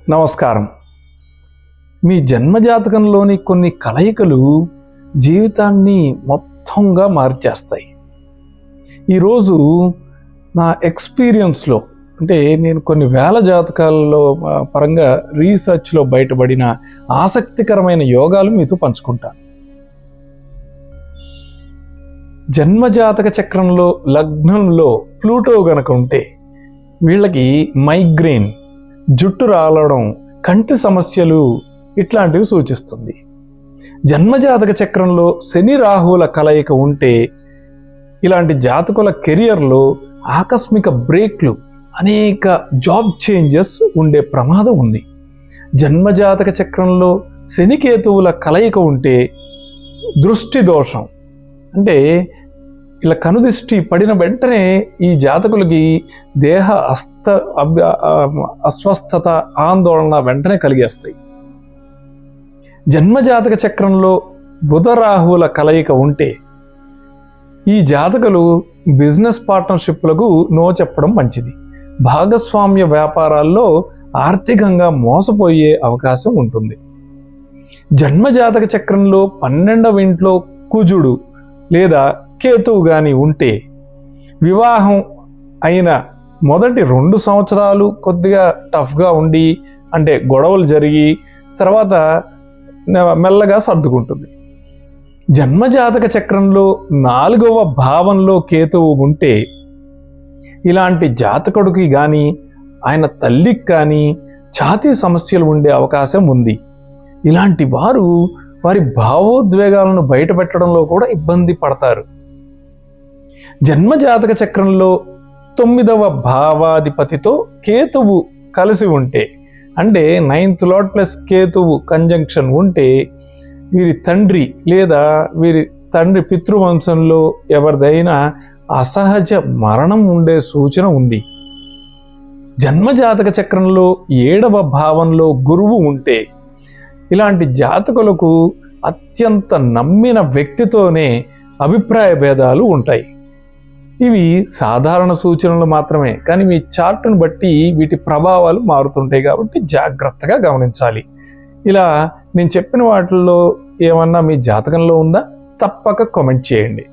నమస్కారం. మీ జన్మజాతకంలోని కొన్ని కలయికలు జీవితాన్ని మొత్తంగా మార్చేస్తాయి. ఈరోజు నా ఎక్స్పీరియన్స్లో అంటే నేను కొన్ని వేల జాతకాలలో పరంగా రీసెర్చ్లో బయటపడిన ఆసక్తికరమైన యోగాలు మీతో పంచుకుంటాను. జన్మజాతక చక్రంలో లగ్నంలో ప్లూటో గనక ఉంటే వీళ్ళకి మైగ్రేన్, జుట్టు రాలడం, కంటి సమస్యలు ఇట్లాంటివి సూచిస్తుంది. జన్మజాతక చక్రంలో శని రాహువుల కలయిక ఉంటే ఇలాంటి జాతకుల కెరియర్లో ఆకస్మిక బ్రేక్లు, అనేక జాబ్ చేంజెస్ ఉండే ప్రమాదం ఉంది. జన్మజాతక చక్రంలో శనికేతువుల కలయిక ఉంటే దృష్టి దోషం, అంటే ఇలా కనుదిష్టి పడిన వెంటనే ఈ జాతకులకి దేహ అస్వస్థత, ఆందోళన వెంటనే కలిగేస్తాయి. జన్మజాతక చక్రంలో బుధ రాహువుల కలయిక ఉంటే ఈ జాతకులు బిజినెస్ పార్ట్నర్షిప్లకు నో చెప్పడం మంచిది. భాగస్వామ్య వ్యాపారాల్లో ఆర్థికంగా మోసపోయే అవకాశం ఉంటుంది. జన్మజాతక చక్రంలో 12వ ఇంట్లో కుజుడు లేదా కేతువు కానీ ఉంటే వివాహం అయిన మొదటి 2 సంవత్సరాలు కొద్దిగా టఫ్గా ఉండి, అంటే గొడవలు జరిగి తర్వాత మెల్లగా సర్దుకుంటుంది. జన్మజాతక చక్రంలో 4వ భావంలో కేతువు ఉంటే ఇలాంటి జాతకుడికి కానీ ఆయన తల్లికి కానీ ఛాతీ సమస్యలు ఉండే అవకాశం ఉంది. ఇలాంటి వారు వారి భావోద్వేగాలను బయటపెట్టడంలో కూడా ఇబ్బంది పడతారు. జన్మజాతక చక్రంలో 9వ భావాధిపతితో కేతువు కలిసి ఉంటే, అంటే 9th లార్డ్ ప్లస్ కేతువు కంజంక్షన్ ఉంటే వీరి తండ్రి లేదా వీరి తండ్రి పితృవంశంలో ఎవరిదైనా అసహజ మరణం ఉండే సూచన ఉంది. జన్మజాతక చక్రంలో 7వ భావంలో గురువు ఉంటే ఇలాంటి జాతకులకు అత్యంత నమ్మిన వ్యక్తితోనే అభిప్రాయ భేదాలు ఉంటాయి. ఇవి సాధారణ సూచనలు మాత్రమే, కానీ మీ చార్ట్ను బట్టి వీటి ప్రభావాలు మారుతుంటాయి కాబట్టి జాగ్రత్తగా గమనించాలి. ఇలా నేను చెప్పిన వాటిల్లో ఏమన్నా మీ జాతకంలో ఉందా? తప్పక కామెంట్ చేయండి.